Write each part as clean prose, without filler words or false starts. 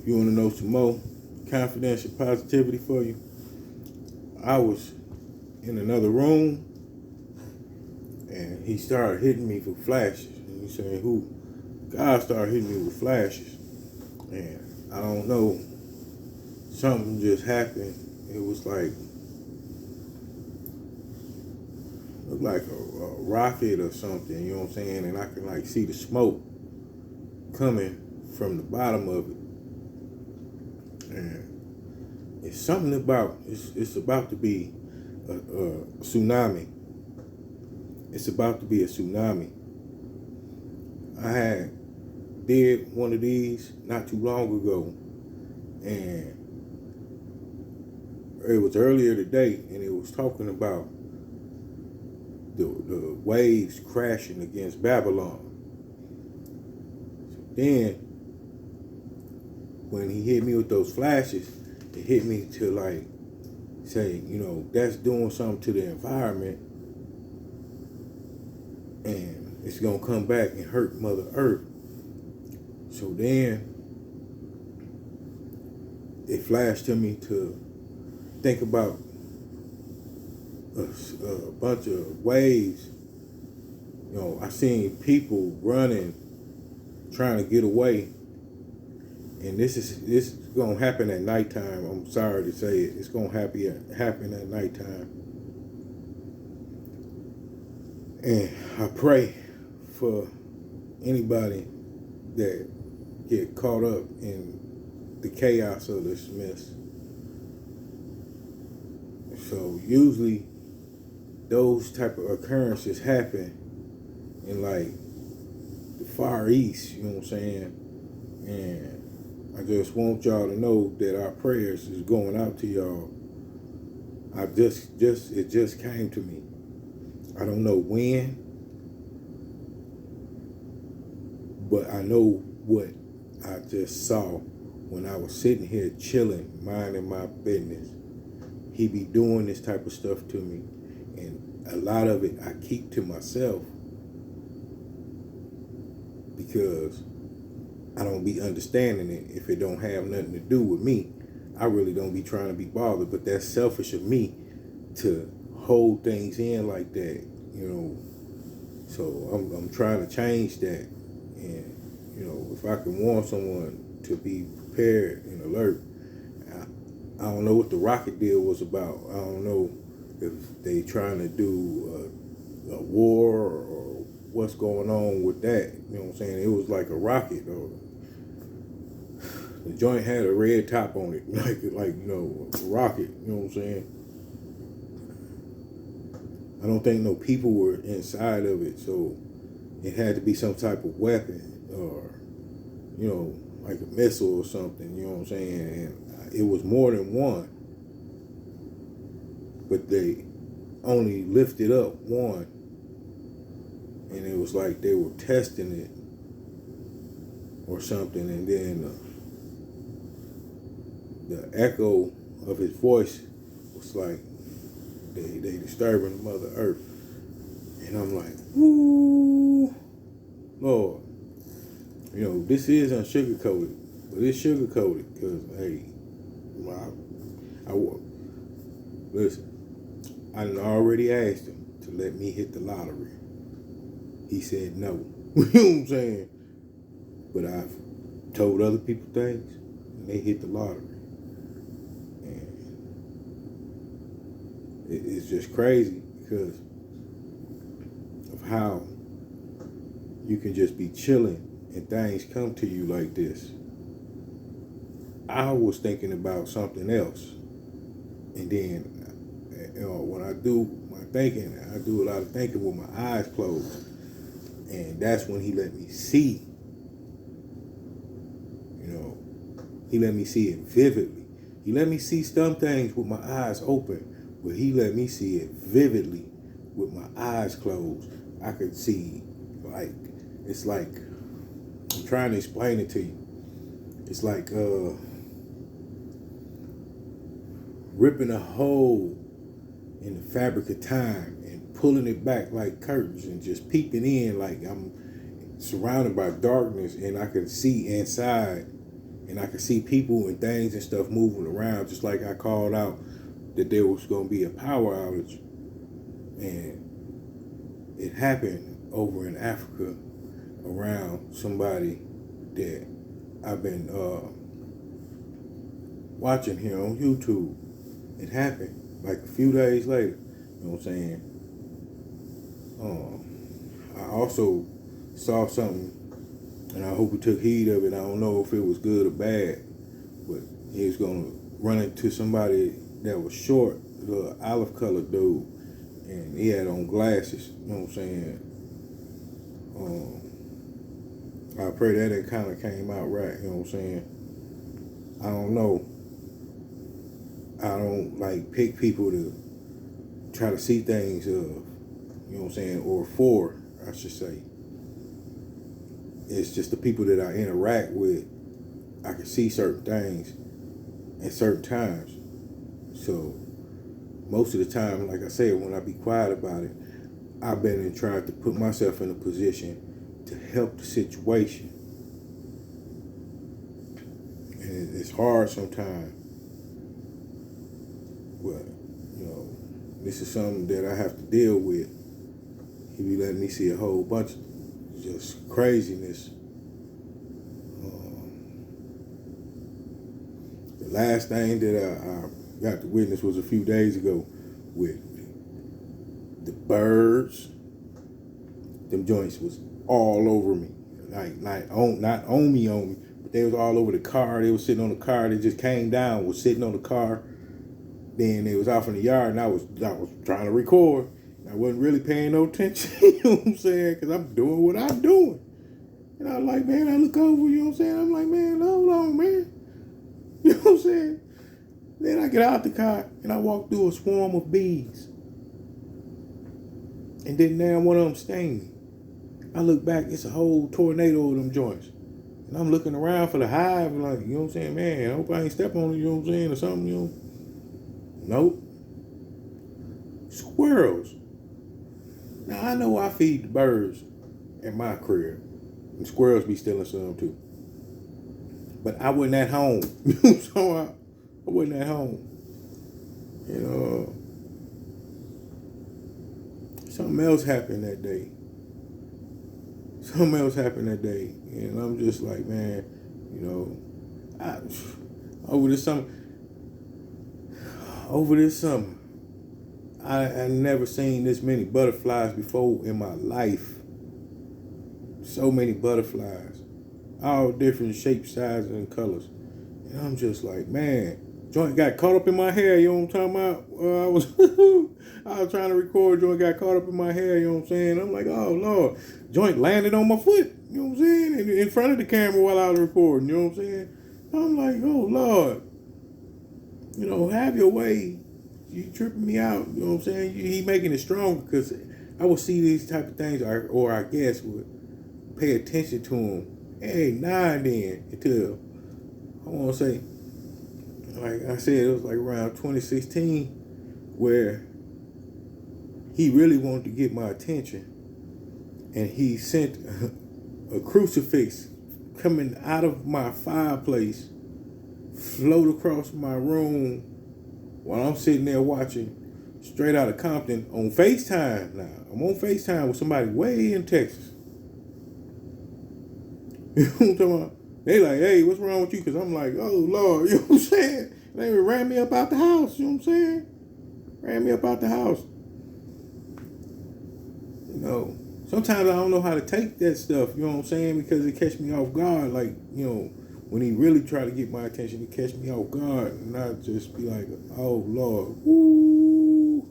You want to know some more confidential positivity for you? I was in another room and he started hitting me with flashes. And he's saying, who? God started hitting me with flashes. And I don't know, something just happened. It was like, looked like a rocket or something, you know what I'm saying? And I can like see the smoke coming from the bottom of it. And it's something about, it's about to be a tsunami. It's about to be a tsunami. I did one of these not too long ago, and it was earlier today, and it was talking about the waves crashing against Babylon. So then, when he hit me with those flashes, it hit me to like say, that's doing something to the environment, and it's gonna come back and hurt Mother Earth. So then, it flashed to me to think about a bunch of waves. I seen people running, trying to get away, and this is gonna happen at nighttime. I'm sorry to say it. It's gonna happen at nighttime, and I pray for anybody that get caught up in the chaos of this mess. So usually those type of occurrences happen in like the Far East, you know what I'm saying? And I just want y'all to know that our prayers is going out to y'all. It just came to me. I don't know when, but I know what I just saw when I was sitting here chilling, minding my business. He be doing this type of stuff to me, and a lot of it I keep to myself because I don't be understanding it if it don't have nothing to do with me. I really don't be trying to be bothered, but that's selfish of me to hold things in like that, So I'm trying to change that, and if I can warn someone to be prepared and alert. I don't know what the rocket deal was about. I don't know if they trying to do a war or what's going on with that. You know what I'm saying? It was like a rocket. Or the joint had a red top on it, like a rocket. You know what I'm saying? I don't think no people were inside of it, so it had to be some type of weapon or like a missile or something. You know what I'm saying? And it was more than one, but they only lifted up one, and it was like they were testing it or something, and then the echo of his voice was like they disturbing Mother Earth, and I'm like, ooh, Lord, this is unsugarcoated, but it's sugarcoated because hey. Listen, I already asked him to let me hit the lottery. He said no. You know what I'm saying? But I've told other people things, and they hit the lottery. And it's just crazy because of how you can just be chilling and things come to you like this. I was thinking about something else. And then, when I do my thinking, I do a lot of thinking with my eyes closed. And that's when he let me see. He let me see it vividly. He let me see some things with my eyes open, but he let me see it vividly with my eyes closed. I could see, it's like, I'm trying to explain it to you. It's like, ripping a hole in the fabric of time and pulling it back like curtains and just peeping in like I'm surrounded by darkness and I can see inside And I could see people and things and stuff moving around, just like I called out that there was going to be a power outage. And it happened over in Africa around somebody that I've been watching here on YouTube. It happened like a few days later. You know what I'm saying? I also saw something, and I hope we took heed of it. I don't know if it was good or bad, but he was gonna run into somebody that was short, the olive colored dude, and he had on glasses. You know what I'm saying? I pray that it kind of came out right. You know what I'm saying? I don't know. I don't like pick people to try to see things of, you know what I'm saying, or for, I should say. It's just the people that I interact with, I can see certain things at certain times. So most of the time, like I said, when I be quiet about it, I've been in trying to put myself in a position to help the situation. And it's hard sometimes. But, you know, this is something that I have to deal with. He be letting me see a whole bunch of just craziness. The last thing that I got to witness was a few days ago with the birds. Them joints was all over me. Like not on me, but they was all over the car. They was sitting on the car. They just came down, was sitting on the car. Then they was off in the yard, and I was trying to record. I wasn't really paying no attention, you know what I'm saying? Because I'm doing what I'm doing. And I was like, man, I look over, you know what I'm saying? I'm like, man, hold on, man. You know what I'm saying? Then I get out the car, and I walk through a swarm of bees. And then now one of them sting me. I look back, it's a whole tornado of them joints. And I'm looking around for the hive, like, you know what I'm saying? Man, I hope I ain't step on it, you know what I'm saying, or something, you know? Nope. Squirrels. Now, I know I feed the birds at my crib. And squirrels be stealing some too. But I wasn't at home. So I wasn't at home. You know, something else happened that day. And I'm just like, man, you know, over this summer, I never seen this many butterflies before in my life. So many butterflies, all different shapes, sizes, and colors. And I'm just like, man, joint got caught up in my hair, you know what I'm talking about? I was trying to record, joint got caught up in my hair, you know what I'm saying? I'm like, oh, Lord. Joint landed on my foot, you know what I'm saying? In front of the camera while I was recording, you know what I'm saying? I'm like, oh, Lord. You know, have your way. You tripping me out, you know what I'm saying? He making it stronger because I would see these type of things, or I guess would pay attention to them. Hey, now and then until, I want to say, like I said, it was like around 2016 where he really wanted to get my attention. And he sent a crucifix coming out of my fireplace, float across my room while I'm sitting there watching Straight Outta Compton on FaceTime now. I'm on FaceTime with somebody way in Texas. You know what I'm talking about? They like, hey, what's wrong with you? Because I'm like, oh, Lord, you know what I'm saying? They ran me up out the house, you know what I'm saying? Ran me up out the house. You know, sometimes I don't know how to take that stuff, you know what I'm saying? Because it catch me off guard. Like, you know, when he really try to get my attention, he catch me off guard. And I just be like, oh, Lord, woo.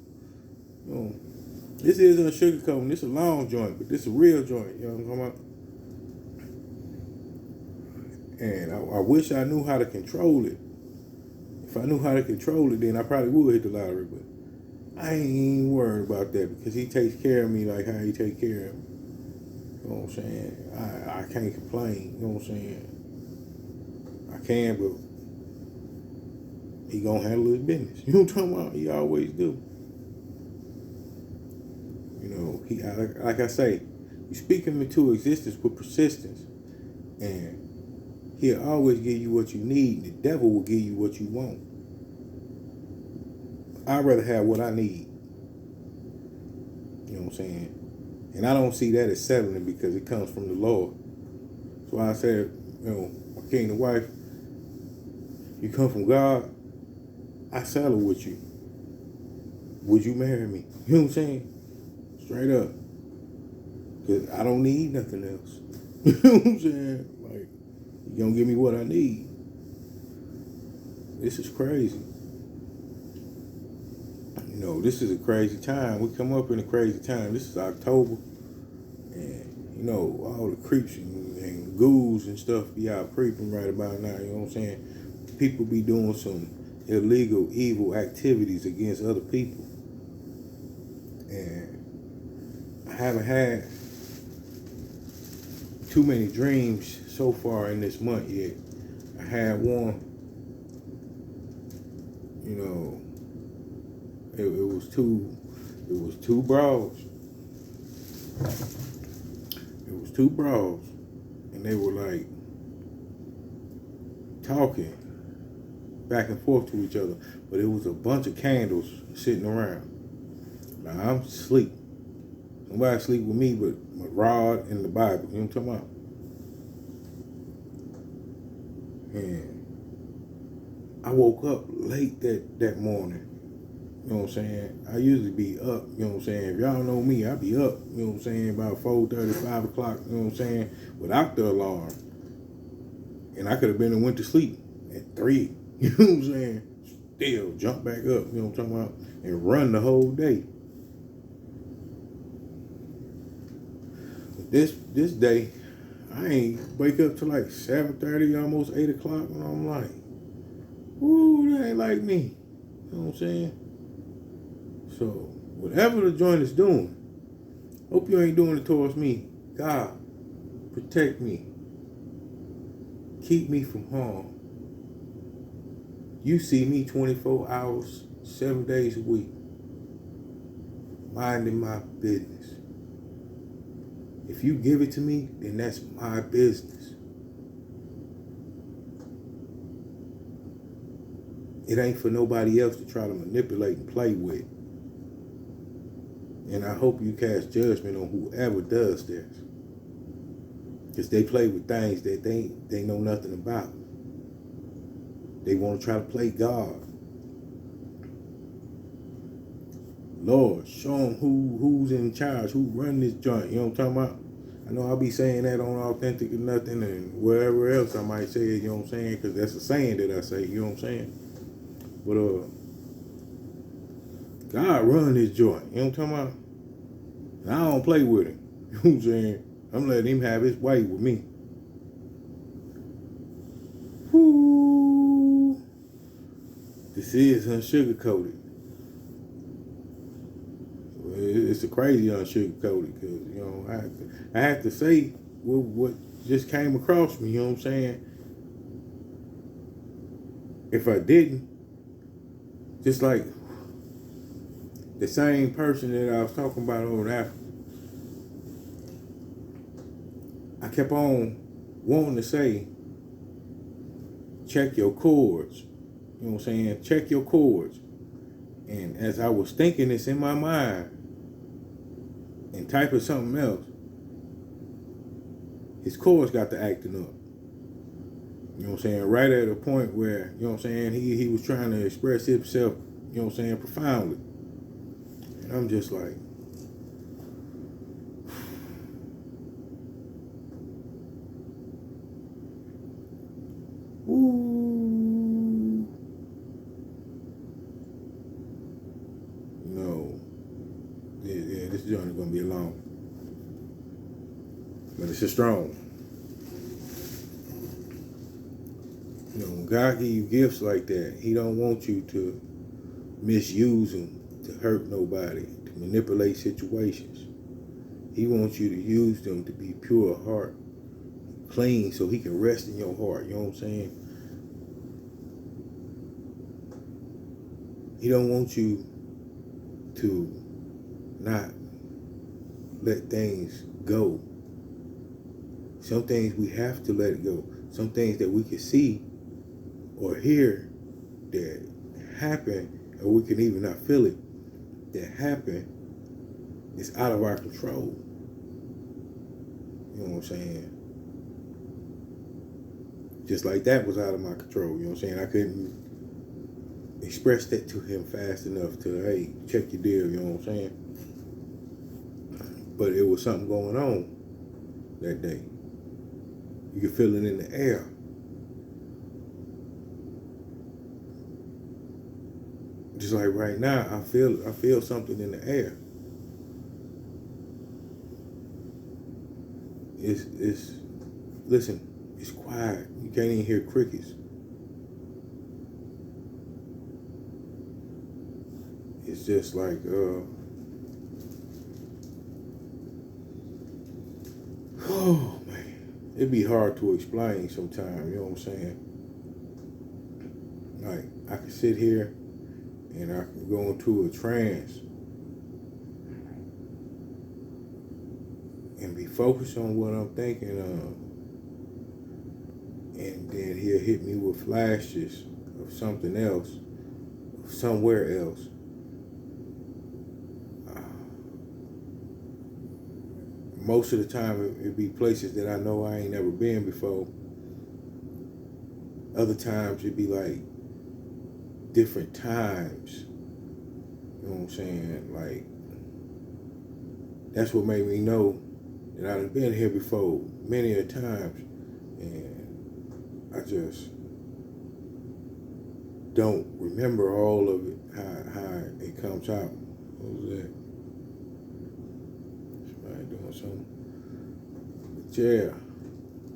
You know, this isn't a sugarcoating. This is a long joint, but this is a real joint, you know what I'm talking about? And I wish I knew how to control it. If I knew how to control it, then I probably would hit the lottery. But I ain't worried about that because he takes care of me like how he take care of me. You know what I'm saying? I can't complain. You know what I'm saying? I can, but he gonna handle his business. You know what I'm talking about? He always do. You know, he like I say, you speak him into existence with persistence, and He'll always give you what you need. The devil will give you what you want. I'd rather have what I need. You know what I'm saying? And I don't see that as settling because it comes from the Lord. So I said, my kingdom wife, you come from God, I settle with you. Would you marry me? You know what I'm saying? Straight up. Because I don't need nothing else. You know what I'm saying? Like, you gonna give me what I need. This is crazy. This is a crazy time. We come up in a crazy time. This is October. And, all the creeps and ghouls and stuff be out creeping right about now. You know what I'm saying? People be doing some illegal, evil activities against other people. And I haven't had too many dreams so far in this month yet. I had one, it was two bras. It was two bras, and they were like talking back and forth to each other, but it was a bunch of candles sitting around. Now I'm asleep. Nobody sleep with me but my rod and the Bible. You know what I'm talking about? And I woke up late that morning. You know what I'm saying? I usually be up, you know what I'm saying? If y'all know me, I be up, you know what I'm saying, about 4:30, 5 o'clock, you know what I'm saying, without the alarm. And I could have been and went to sleep at 3, you know what I'm saying? Still jump back up, you know what I'm talking about, and run the whole day. This day, I ain't wake up till like 7:30, almost 8 o'clock, and I'm like, ooh, that ain't like me. You know what I'm saying? So, whatever the joint is doing, hope you ain't doing it towards me. God, protect me. Keep me from harm. You see me 24 hours, 7 days a week, minding my business. If you give it to me, then that's my business. It ain't for nobody else to try to manipulate and play with. And I hope you cast judgment on whoever does this. Because they play with things that they know nothing about. They want to try to play God. Lord, show them who's in charge, who run this joint. You know what I'm talking about? I know I'll be saying that on Authentic or Nothing and wherever else I might say it, you know what I'm saying? Because that's a saying that I say, you know what I'm saying? But God run this joint, you know what I'm talking about? And I don't play with him. You know what I'm saying? I'm letting him have his way with me. Whoo. This is unsugarcoated. It's a crazy unsugarcoated because, I have to say what just came across me, you know what I'm saying? If I didn't, just like the same person that I was talking about over in Africa, I kept on wanting to say, check your chords. You know what I'm saying? Check your chords. And as I was thinking this in my mind and typing something else, his chords got to acting up. You know what I'm saying? Right at a point where, you know what I'm saying, he was trying to express himself, you know what I'm saying, profoundly. And I'm just like, ooh. No. Yeah, this journey is going to be long. But it's just strong. When God give you gifts like that, he don't want you to misuse them to hurt nobody, to manipulate situations. He wants you to use them to be pure heart, clean, so he can rest in your heart. You know what I'm saying? He don't want you to not let things go. Some things we have to let it go. some things that we can see or hear that happen, or we can even not feel it, that happen, is out of our control. You know what I'm saying? Just like that was out of my control. You know what I'm saying? I couldn't express that to him fast enough to, hey, check your deal. You know what I'm saying? But it was something going on that day. You could feel it in the air. Just like right now, I feel something in the air. It's listen, it's quiet. You can't even hear crickets. It's just like oh man, it'd be hard to explain sometimes. You know what I'm saying? Like I can sit here and I can go into a trance and be focused on what I'm thinking of, and then he'll hit me with flashes of something else, of somewhere else. Most of the time, it'd be places that I know I ain't never been before. Other times, it'd be like different times. You know what I'm saying? Like, that's what made me know that I've been here before many a times. And I just don't remember all of it, how it comes out. What was that? Somebody doing something. But yeah,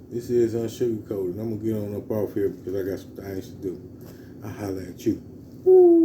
this is Unsugarcoated. I'm going to get on up off here because I got some things to do. I'll holler at you. Woo!